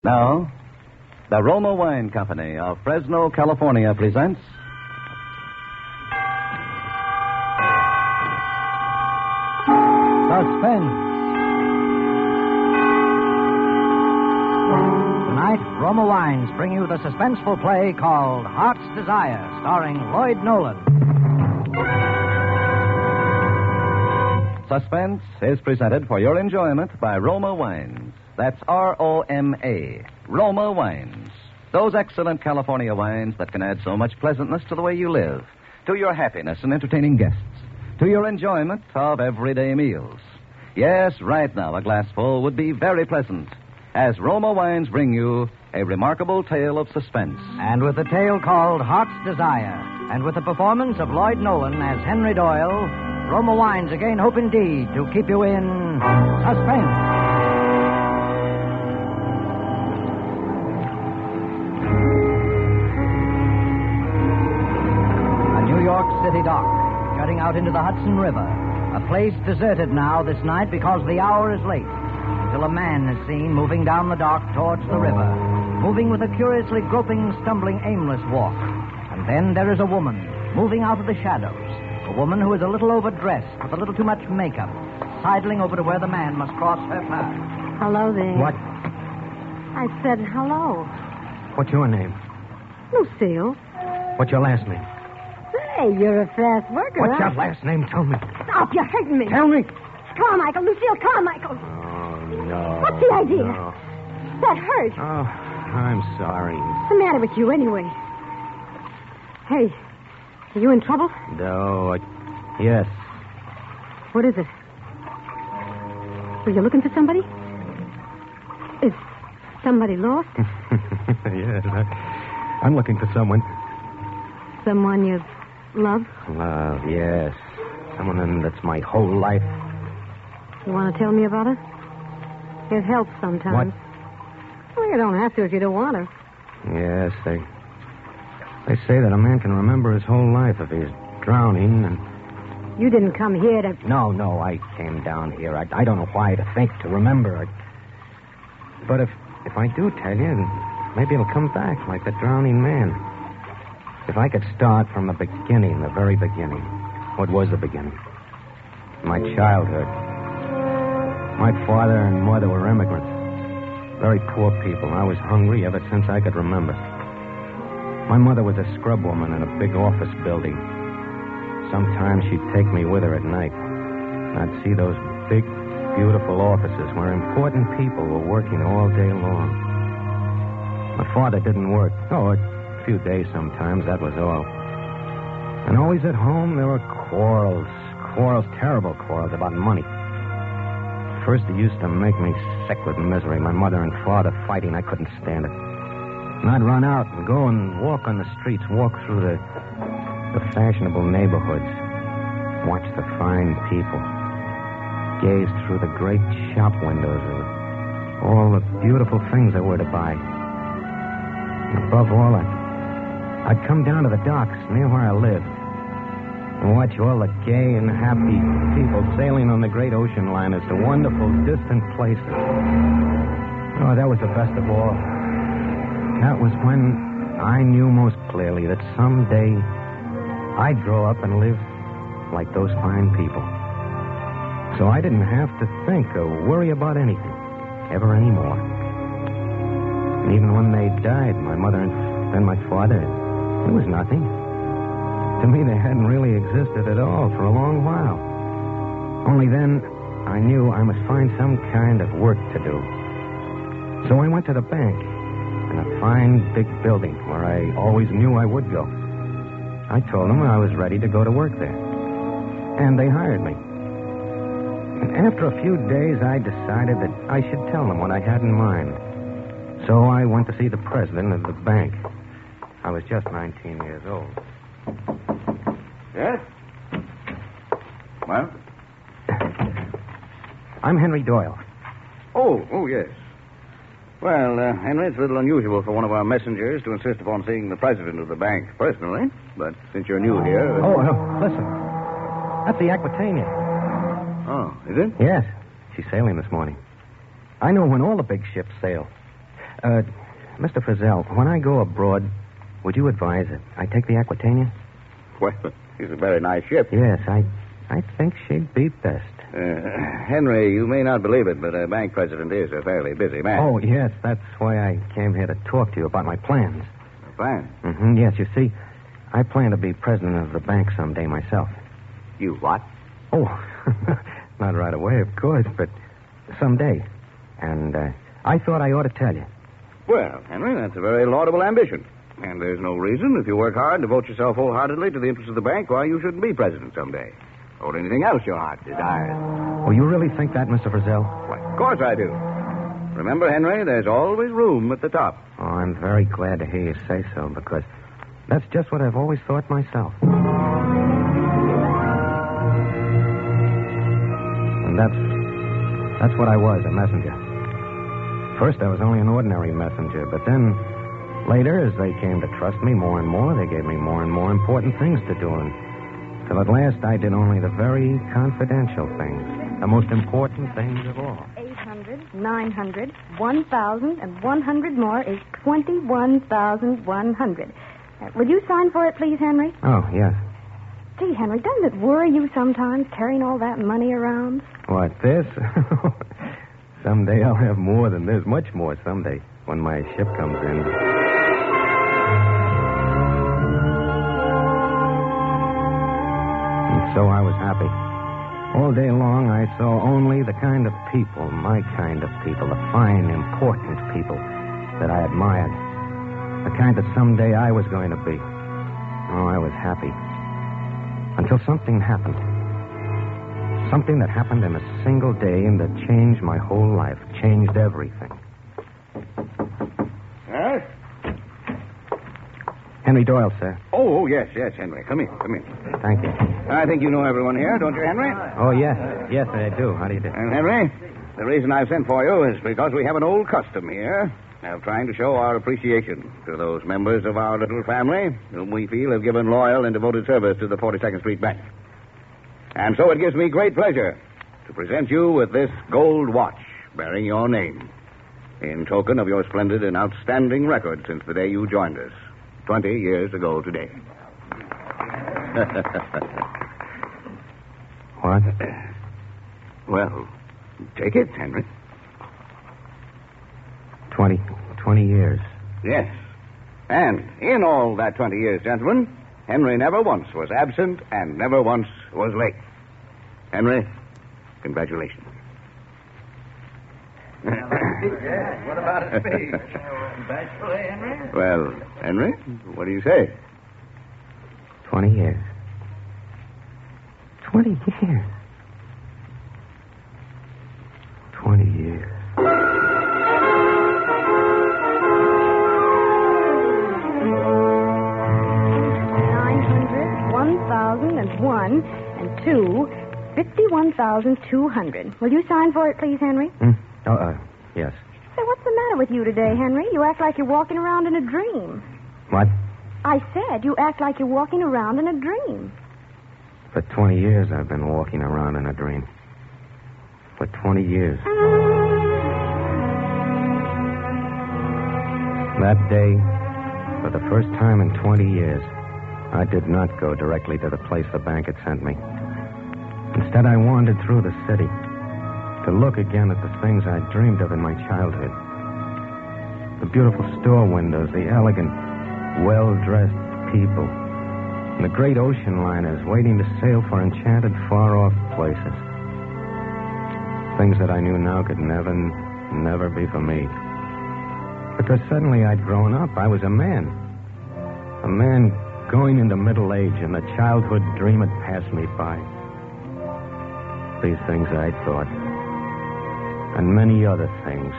Now, the Roma Wine Company of Fresno, California presents Suspense. Tonight, Roma Wines bring you the suspenseful play called Heart's Desire, starring Lloyd Nolan. Suspense is presented for your enjoyment by Roma Wines. That's R-O-M-A. Roma Wines. Those excellent California wines that can add so much pleasantness to the way you live, to your happiness in entertaining guests, to your enjoyment of everyday meals. Yes, right now a glassful would be very pleasant, as Roma Wines bring you a remarkable tale of suspense. And with the tale called Heart's Desire, and with the performance of Lloyd Nolan as Henry Doyle, Roma Wines again hope indeed to keep you in suspense. City dock, jutting out into the Hudson River. A place deserted now this night because the hour is late. Until a man is seen moving down the dock towards the river, moving with a curiously groping, stumbling, aimless walk. And then there is a woman moving out of the shadows. A woman who is a little overdressed, with a little too much makeup, sidling over to where the man must cross her path. Hello there. What? I said hello. What's your name? Lucille. What's your last name? Hey, you're a fast worker, What's huh? your last name? Tell me. Stop, you're hurting me. Tell me. Carmichael, Lucille Carmichael. Oh, no. What's the idea? No. That hurt. Oh, I'm sorry. What's the matter with you, anyway? Hey, are you in trouble? No, yes. What is it? Were you looking for somebody? Is somebody lost? Yes, I'm looking for someone. Someone you love? Love, yes. Someone that's my whole life. You want to tell me about her? It helps sometimes. What? Well, you don't have to if you don't want to. Yes, they say that a man can remember his whole life if he's drowning and... You didn't come here to... No, I came down here. I don't know why to think, to remember. But if I do tell you, maybe it'll come back like the drowning man. If I could start from the beginning, the very beginning. What was the beginning? My childhood. My father and mother were immigrants. Very poor people. I was hungry ever since I could remember. My mother was a scrub woman in a big office building. Sometimes she'd take me with her at night. I'd see those big, beautiful offices where important people were working all day long. My father didn't work. Oh, a few days sometimes, that was all. And always at home there were quarrels, terrible quarrels about money. First it used to make me sick with misery, my mother and father fighting. I couldn't stand it. And I'd run out and go and walk on the streets, walk through the fashionable neighborhoods, watch the fine people, gaze through the great shop windows of all the beautiful things there were to buy. And above all, I'd come down to the docks near where I lived and watch all the gay and happy people sailing on the great ocean liners to wonderful, distant places. Oh, that was the best of all. That was when I knew most clearly that someday I'd grow up and live like those fine people. So I didn't have to think or worry about anything, ever anymore. And even when they died, my mother and then my father, it was nothing. To me, they hadn't really existed at all for a long while. Only then, I knew I must find some kind of work to do. So I went to the bank in a fine, big building where I always knew I would go. I told them I was ready to go to work there. And they hired me. And after a few days, I decided that I should tell them what I had in mind. So I went to see the president of the bank. I was just 19 years old. Yes? Well? I'm Henry Doyle. Oh, yes. Well, Henry, it's a little unusual for one of our messengers to insist upon seeing the president of the bank personally. But since you're new here... Oh, no, listen. That's the Aquitania. Oh, is it? Yes. She's sailing this morning. I know when all the big ships sail. Mr. Frizzell, when I go abroad, would you advise it I take the Aquitania? Well, she's a very nice ship. Yes, I think she'd be best. Henry, you may not believe it, but a bank president is a fairly busy man. Oh, yes, that's why I came here to talk to you about my plans. Fine. Mm-hmm, yes, you see, I plan to be president of the bank someday myself. You what? Oh, not right away, of course, but someday. And I thought I ought to tell you. Well, Henry, that's a very laudable ambition. And there's no reason, if you work hard and devote yourself wholeheartedly to the interests of the bank, why you shouldn't be president someday. Or anything else your heart desires. Oh, you really think that, Mr. Frizzell? Why, of course I do. Remember, Henry, there's always room at the top. Oh, I'm very glad to hear you say so, because that's just what I've always thought myself. And that's what I was, a messenger. First, I was only an ordinary messenger, but then later, as they came to trust me more and more, they gave me more and more important things to do. Until at last, I did only the very confidential things, the most important things of all. 800, 900, 1,000, and 100 more is 21,100. Will you sign for it, please, Henry? Oh, yes. Gee, Henry, doesn't it worry you sometimes carrying all that money around? What, this? Someday I'll have more than this, much more someday, when my ship comes in. And so I was happy. All day long, I saw only the kind of people, my kind of people, the fine, important people that I admired. The kind that someday I was going to be. Oh, I was happy. Until something happened. Something that happened in a single day and that changed my whole life, changed everything. Yes? Henry Doyle, sir. Oh, yes, Henry. Come in. Thank you. I think you know everyone here, don't you, Henry? Oh, yes. Yes, I do. How do you do? And, Henry, the reason I've sent for you is because we have an old custom here of trying to show our appreciation to those members of our little family whom we feel have given loyal and devoted service to the 42nd Street Bank. And so it gives me great pleasure to present you with this gold watch bearing your name in token of your splendid and outstanding record since the day you joined us 20 years ago today. What? Well, take it, Henry. 20 years. Yes. And in all that 20 years, gentlemen, Henry never once was absent and never once was late. Henry, congratulations. What about a speech? Bachelor, Henry? Well, Henry, what do you say? 20 years. 20 years. 20 years. 1,001 and 2, 51,200. Will you sign for it, please, Henry? Yes. Say, what's the matter with you today, Henry? You act like you're walking around in a dream. What? I said you act like you're walking around in a dream. For 20 years, I've been walking around in a dream. For 20 years. That day, for the first time in 20 years, I did not go directly to the place the bank had sent me. Instead, I wandered through the city to look again at the things I dreamed of in my childhood. The beautiful store windows, the elegant, well-dressed people, and the great ocean liners waiting to sail for enchanted, far-off places. Things that I knew now could never be for me. Because suddenly I'd grown up. I was a man. A man going into middle age, and the childhood dream had passed me by. These things I thought. And many other things.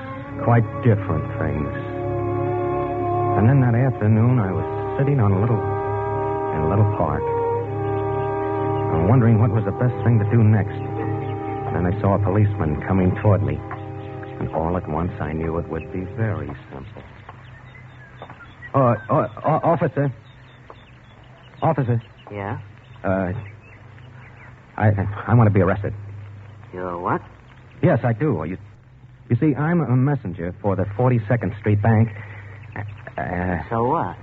Quite different things. And then that afternoon, I was sitting in a little park. And wondering what was the best thing to do next. And then I saw a policeman coming toward me. And all at once, I knew it would be very simple. Officer. Officer. Yeah? I want to be arrested. You're what? Yes, I do. You see, I'm a messenger for the 42nd Street Bank. So what?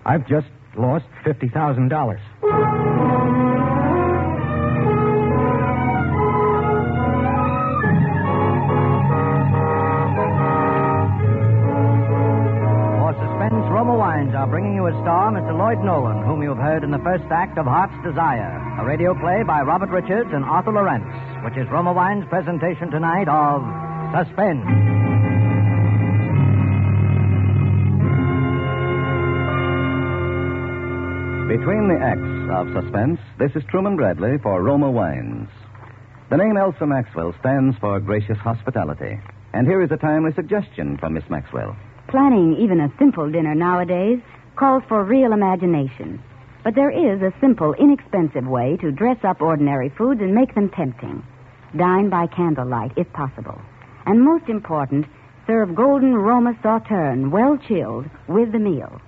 I've just lost $50,000. For Suspense, Roma Wines are bringing you a star, Mr. Lloyd Nolan, whom you've heard in the first act of Heart's Desire, a radio play by Robert Richards and Arthur Lawrence, which is Roma Wines' presentation tonight of Suspense. Between the acts of Suspense, this is Truman Bradley for Roma Wines. The name Elsa Maxwell stands for gracious hospitality. And here is a timely suggestion from Miss Maxwell. Planning even a simple dinner nowadays calls for real imagination. But there is a simple, inexpensive way to dress up ordinary foods and make them tempting. Dine by candlelight, if possible. And most important, serve golden Roma Sauterne, well chilled, with the meal.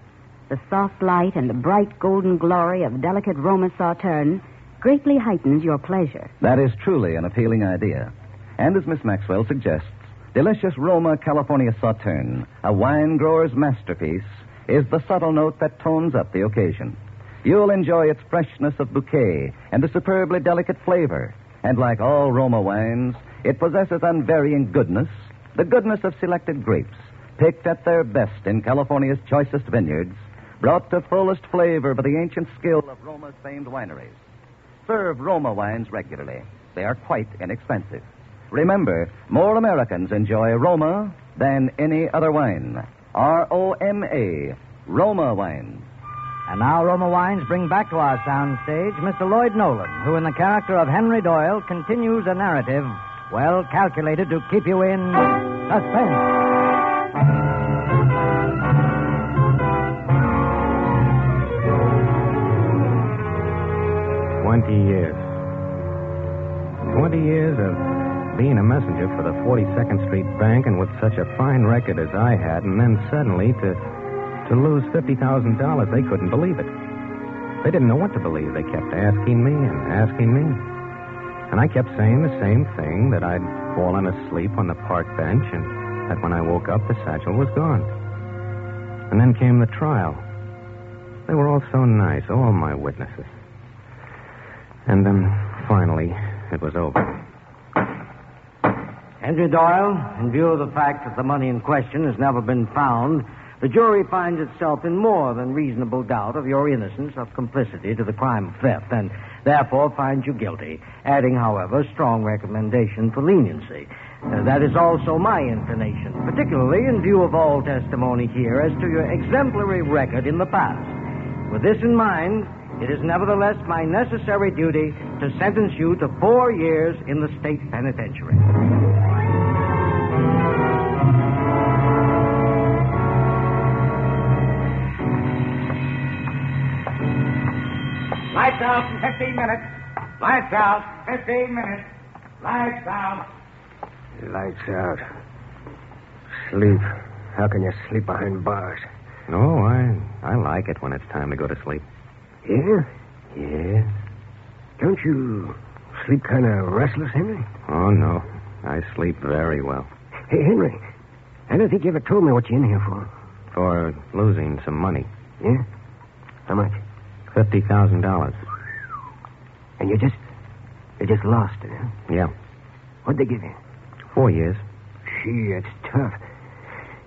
The soft light and the bright golden glory of delicate Roma Sauterne greatly heightens your pleasure. That is truly an appealing idea. And as Miss Maxwell suggests, delicious Roma California Sauterne, a wine grower's masterpiece, is the subtle note that tones up the occasion. You'll enjoy its freshness of bouquet and a superbly delicate flavor. And like all Roma wines, it possesses unvarying goodness, the goodness of selected grapes, picked at their best in California's choicest vineyards, brought to fullest flavor by the ancient skill of Roma's famed wineries. Serve Roma wines regularly. They are quite inexpensive. Remember, more Americans enjoy Roma than any other wine. R-O-M-A, Roma wines. And now Roma Wines bring back to our soundstage Mr. Lloyd Nolan, who in the character of Henry Doyle continues a narrative well calculated to keep you in suspense. 20 years. 20 years of being a messenger for the 42nd Street Bank and with such a fine record as I had, and then suddenly to lose $50,000. They couldn't believe it. They didn't know what to believe. They kept asking me and asking me. And I kept saying the same thing, that I'd fallen asleep on the park bench and that when I woke up, the satchel was gone. And then came the trial. They were all so nice, all my witnesses. And then, finally, it was over. Henry Doyle, in view of the fact that the money in question has never been found, the jury finds itself in more than reasonable doubt of your innocence of complicity to the crime of theft, and therefore finds you guilty, adding, however, a strong recommendation for leniency. That is also my inclination, particularly in view of all testimony here as to your exemplary record in the past. With this in mind, it is nevertheless my necessary duty to sentence you to 4 years in the state penitentiary. Lights out in 15 minutes. Lights out. 15 minutes. Lights out. Lights out. Sleep. How can you sleep behind bars? No, I like it when it's time to go to sleep. Yeah? Yeah? Don't you sleep kind of restless, Henry? Oh, no. I sleep very well. Hey, Henry, I don't think you ever told me what you're in here for. For losing some money. Yeah? How much? $50,000. And you just lost it, huh? Yeah. What'd they give you? 4 years. Gee, it's tough.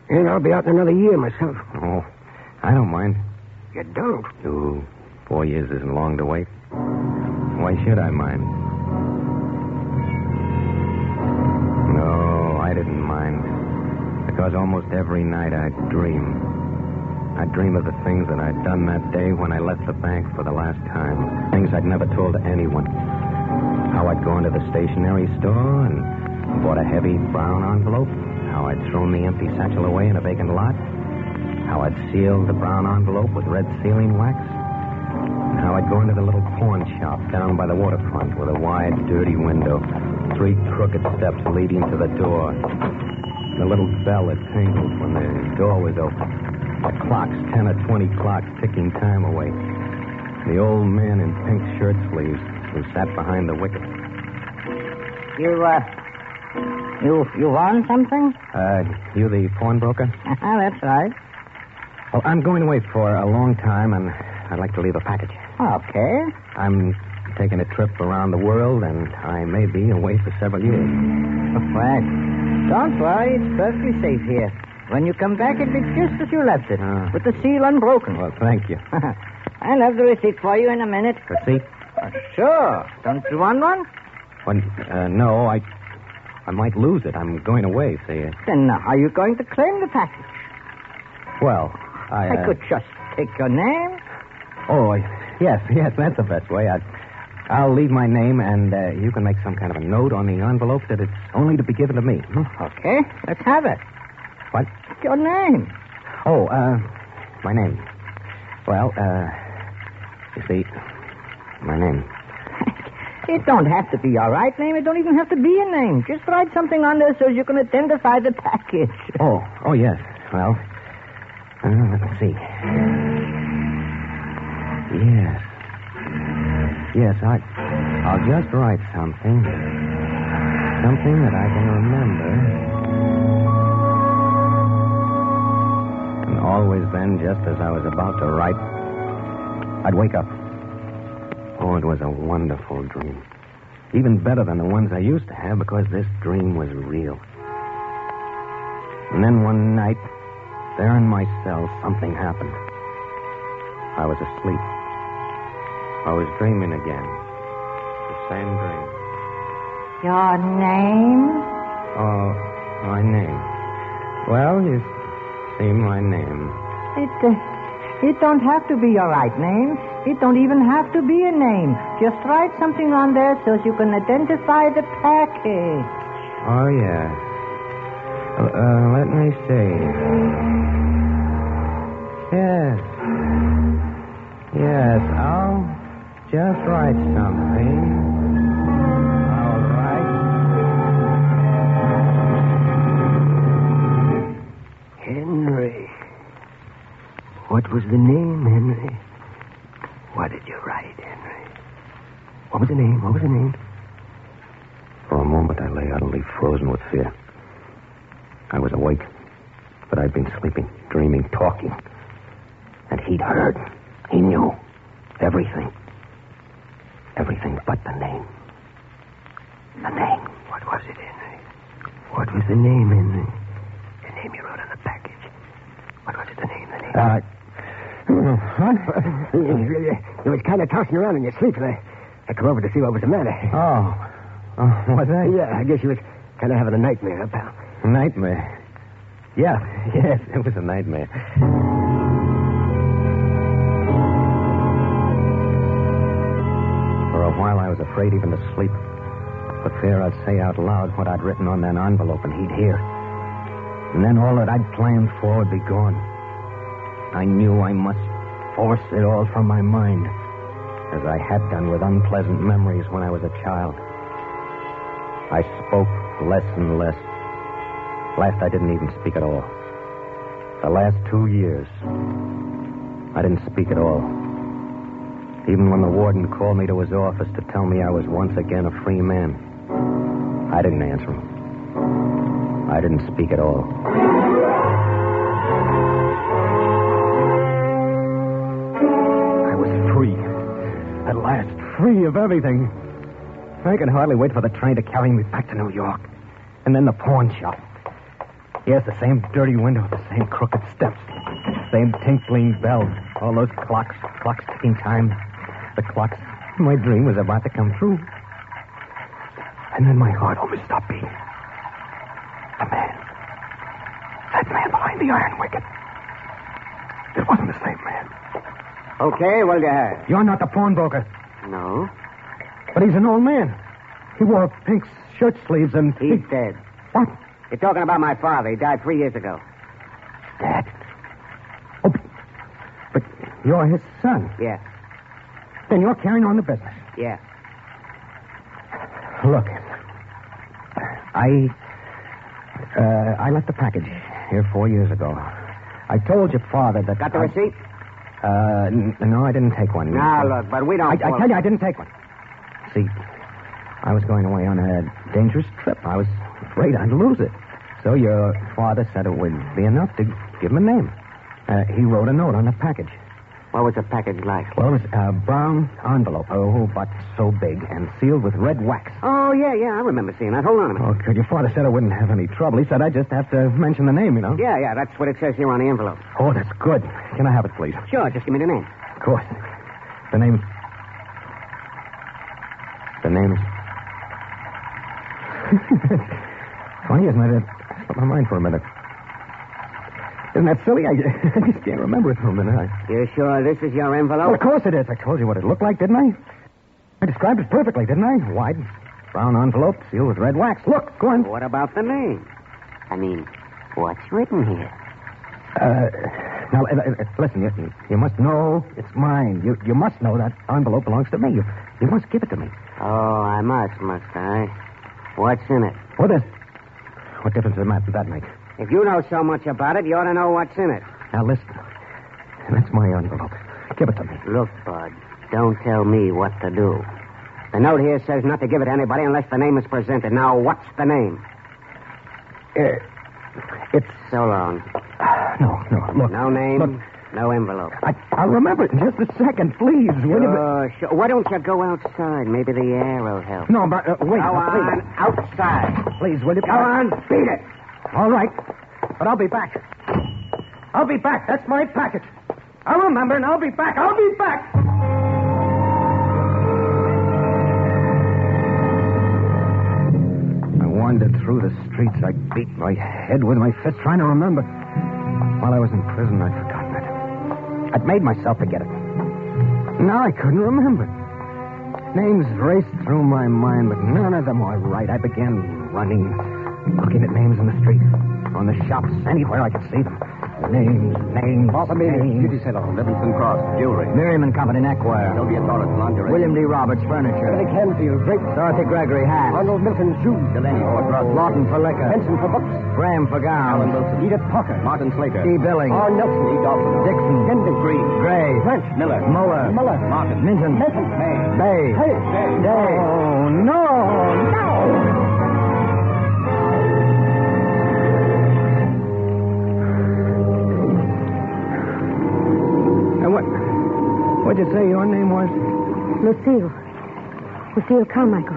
And I'll be out in another year myself. Oh, I don't mind. You don't? Oh, 4 years isn't long to wait. Why should I mind? No, I didn't mind. Because almost every night I'd dream. I'd dream of the things that I'd done that day when I left the bank for the last time. Things I'd never told to anyone. How I'd gone to the stationery store and bought a heavy brown envelope. How I'd thrown the empty satchel away in a vacant lot. How I'd sealed the brown envelope with red sealing wax. And how I'd gone to the little pawn shop down by the waterfront with a wide, dirty window. 3 crooked steps leading to the door. The little bell that tinkled when the door was open. The clocks, 10 or 20 clocks, ticking time away. The old man in pink shirt sleeves who sat behind the wicket. You want something? You the pawnbroker? That's right. Well, I'm going away for a long time, and I'd like to leave a package. Okay. I'm taking a trip around the world, and I may be away for several years. Well, don't worry. It's perfectly safe here. When you come back, it'll be just as you left it, with the seal unbroken. Well, thank you. I'll have the receipt for you in a minute. Receipt? Sure. Don't you want one? Well, no, I might lose it. I'm going away, see. Then how are you going to claim the package? Well, I could just take your name. Oh, yes, that's the best way. I'll leave my name, and you can make some kind of a note on the envelope that it's only to be given to me. Okay, let's have it. What? Your name. Oh, my name. Well, you see, my name. It don't have to be your right name. It don't even have to be a name. Just write something on there so you can identify the package. Oh, yes. Well, let me see. Yes, I'll just write something. Something that I can remember. And always then, just as I was about to write, I'd wake up. Oh, it was a wonderful dream. Even better than the ones I used to have, because this dream was real. And then one night, there in my cell, something happened. I was asleep. I was dreaming again. The same dream. Your name? Oh, my name. Well, you see, my name. It don't have to be your right name. It don't even have to be a name. Just write something on there so you can identify the package. Oh, yeah. Let me see. Yes, I'll just write something. All right. Henry. What was the name, Henry? What did you write, Henry? What was the name? For a moment, I lay utterly frozen with fear. I was awake, but I'd been sleeping, dreaming, talking. And he'd heard. He knew. Everything. Everything but the name. The name. What was it, Henry? What was the name, Henry? The name you wrote on the package. What was it, the name? What? You was kind of tossing around in your sleep, and I come over to see what was the matter. Oh, was I? Yeah, I guess you was kind of having a nightmare, huh, pal? Nightmare? Yes, it was a nightmare. For a while, I was afraid even to sleep. For fear I'd say out loud what I'd written on that envelope, and he'd hear. And then all that I'd planned for would be gone. I knew I must force it all from my mind, as I had done with unpleasant memories when I was a child. I spoke less and less. Last, I didn't even speak at all. The last 2 years, I didn't speak at all. Even when the warden called me to his office to tell me I was once again a free man, I didn't answer him. I didn't speak at all. I was free. At last, free of everything. I could hardly wait for the train to carry me back to New York. And then the pawn shop. Yes, the same dirty window, the same crooked steps, same tinkling bells, all those clocks ticking time. The clocks. My dream was about to come true. And then my heart almost stopped beating. That man behind the iron wicket. It wasn't the same man. Okay, well, you have. You're not the pawnbroker. No. But he's an old man. He wore pink shirt sleeves and... He's dead. What? You're talking about my father. He died 3 years ago. Dad? Oh, but you're his son. Yeah. Then you're carrying on the business. Yeah. Look, I left the package here 4 years ago. I told your father that... Got the receipt? No, I didn't take one. Now, look, but we don't... I tell you, I didn't take one. See, I was going away on a dangerous trip. I was afraid I'd lose it. So your father said it would be enough to give him a name. He wrote a note on the package. What was the package like? Well, it was a brown envelope, but so big and sealed with red wax. Oh, yeah, I remember seeing that. Hold on a minute. Oh, good. Your father said I wouldn't have any trouble. He said I just have to mention the name, you know. Yeah, that's what it says here on the envelope. Oh, that's good. Can I have it, please? Sure, just give me the name. Of course. The name is... Funny, isn't it? It slipped my mind for a minute. Isn't that silly? I just can't remember it for a minute. You sure this is your envelope? Well, of course it is. I told you what it looked like, didn't I? I described it perfectly, didn't I? Wide, brown envelope, sealed with red wax. Look, go on. What about the name? I mean, what's written here? Now, listen, you must know it's mine. You must know that envelope belongs to me. You must give it to me. Oh, I must I? What's in it? What difference does that make? If you know so much about it, you ought to know what's in it. Now, listen. That's my envelope. Give it to me. Look, Bud, don't tell me what to do. The note here says not to give it to anybody unless the name is presented. Now, what's the name? It's... So long. No, look. No name, look. No envelope. I'll remember it in just a second, please. Sure. Why don't you go outside? Maybe the air will help. No, but wait. Go on, outside. Please, will you? Go on, beat it. All right, but I'll be back. That's my package. I'll remember, and I'll be back. I wandered through the streets. I beat my head with my fist, trying to remember. While I was in prison, I'd forgotten it. I'd made myself forget it. Now I couldn't remember. Names raced through my mind, but none of them were right. I began running, looking at names in the street, on the shops, anywhere I could see them. Names. Livingston Cross, jewelry. Miriam and Company neckwear. Sylvia Torres, lingerie. William D. Roberts, furniture. Billy Canfield, drink. Dorothy Gregory, hat. Arnold Milton, shoes. Delaney, Ford Lawton for liquor. Benson for books. Graham for Alan gowns. Wilson. Edith Parker. Martin Slater. E. Billings. R. Nelson. E. Dawson. Dixon. Gendry. Green. Gray. French. Miller. Muller. Martin. Minton. May. Bay. Day. Oh, no. What'd you say your name was? Lucille Carmichael.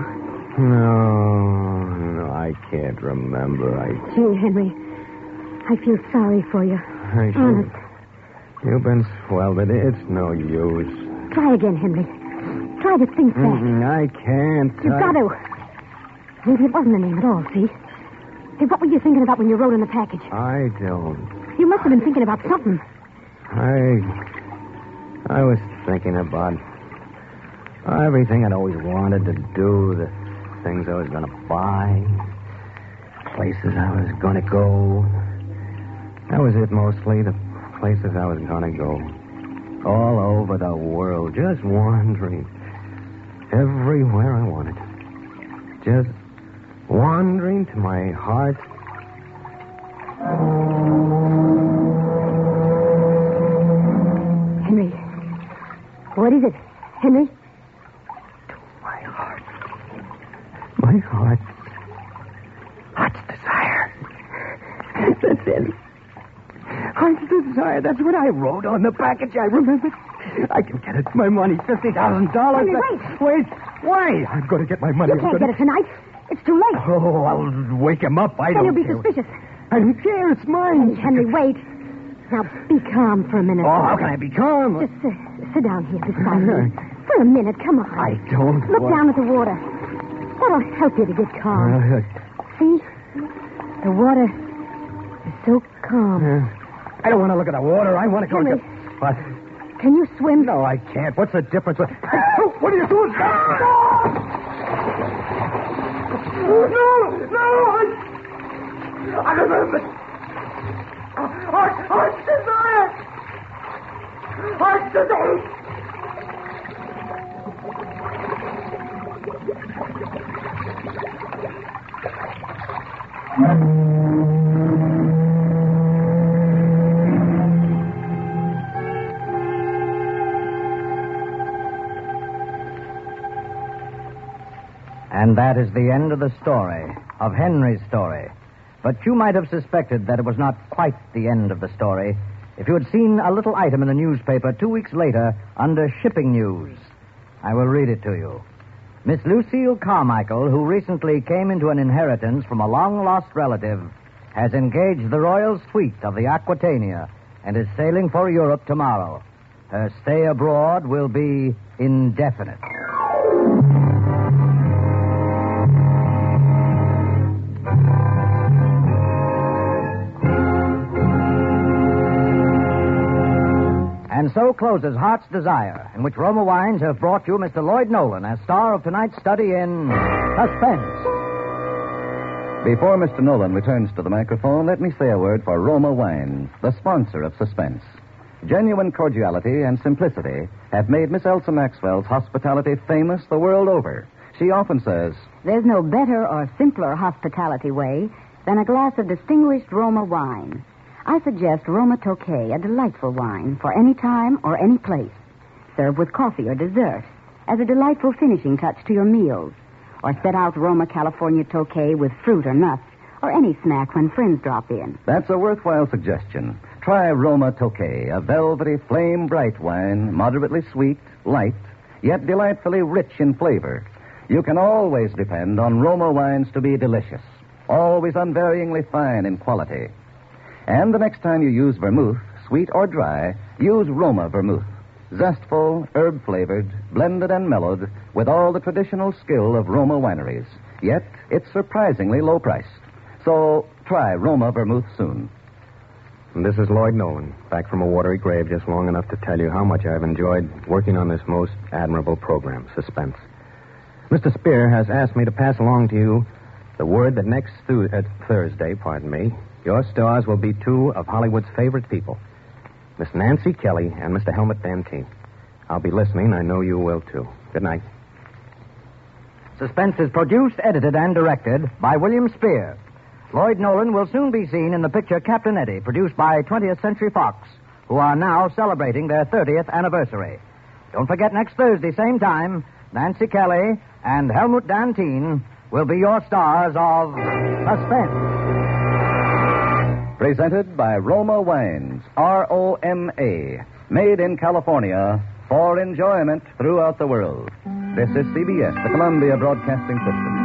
No, I can't remember. Gee, Henry, I feel sorry for you. Honest. You've been swelled, but it's no use. Try again, Henry. Try to think back. I can't. You've got to. Maybe it wasn't a name at all, see? Hey, what were you thinking about when you wrote in the package? I don't. You must have been thinking about something. I was thinking about everything I'd always wanted to do, the things I was going to buy, places I was going to go. That was it mostly, the places I was going to go. All over the world, just wandering. Everywhere I wanted. Just wandering to my heart. Henry. What is it? Henry? My heart. My heart. Heart's desire. That's it. Heart's desire. That's what I wrote on the package. I remember. I can get it. My money, $50,000. Henry, Wait. Why? I'm going to get my money. You can't get it tonight. It's too late. Oh, I'll wake him up. Then you'll be suspicious. I don't care. It's mine. Henry, wait. Now, be calm for a minute. Oh, how can I be calm? Just sit down here beside me. For a minute, come on. I don't Look down at the water. That'll help you to get calm. See? The water is so calm. I don't want to look at the water. I want to go... Henry. What? Can you swim? No, I can't. What's the difference? What are you doing? No! I remember. Heart's desire! Heart's desire! And And that is the end of the story, of Henry's story. But you might have suspected that it was not quite the end of the story if you had seen a little item in the newspaper 2 weeks later under shipping news. I will read it to you. Miss Lucille Carmichael, who recently came into an inheritance from a long-lost relative, has engaged the royal suite of the Aquitania and is sailing for Europe tomorrow. Her stay abroad will be indefinite. And so closes Heart's Desire, in which Roma Wines have brought you Mr. Lloyd Nolan as star of tonight's study in Suspense. Before Mr. Nolan returns to the microphone, let me say a word for Roma Wines, the sponsor of Suspense. Genuine cordiality and simplicity have made Miss Elsa Maxwell's hospitality famous the world over. She often says, "There's no better or simpler hospitality way than a glass of distinguished Roma wine. I suggest Roma Tokay, a delightful wine for any time or any place. Serve with coffee or dessert as a delightful finishing touch to your meals. Or set out Roma California Tokay with fruit or nuts or any snack when friends drop in." That's a worthwhile suggestion. Try Roma Tokay, a velvety, flame-bright wine, moderately sweet, light, yet delightfully rich in flavor. You can always depend on Roma wines to be delicious, always unvaryingly fine in quality. And the next time you use vermouth, sweet or dry, use Roma vermouth. Zestful, herb-flavored, blended and mellowed with all the traditional skill of Roma wineries. Yet it's surprisingly low-priced. So try Roma vermouth soon. And this is Lloyd Nolan, back from a watery grave just long enough to tell you how much I've enjoyed working on this most admirable program, Suspense. Mr. Spear has asked me to pass along to you the word that next Thursday, your stars will be two of Hollywood's favorite people, Miss Nancy Kelly and Mr. Helmut Dantine. I'll be listening. I know you will, too. Good night. Suspense is produced, edited, and directed by William Spear. Lloyd Nolan will soon be seen in the picture Captain Eddie, produced by 20th Century Fox, who are now celebrating their 30th anniversary. Don't forget, next Thursday, same time, Nancy Kelly and Helmut Dantine will be your stars of Suspense. Presented by Roma Wines, R-O-M-A, made in California for enjoyment throughout the world. This is CBS, the Columbia Broadcasting System.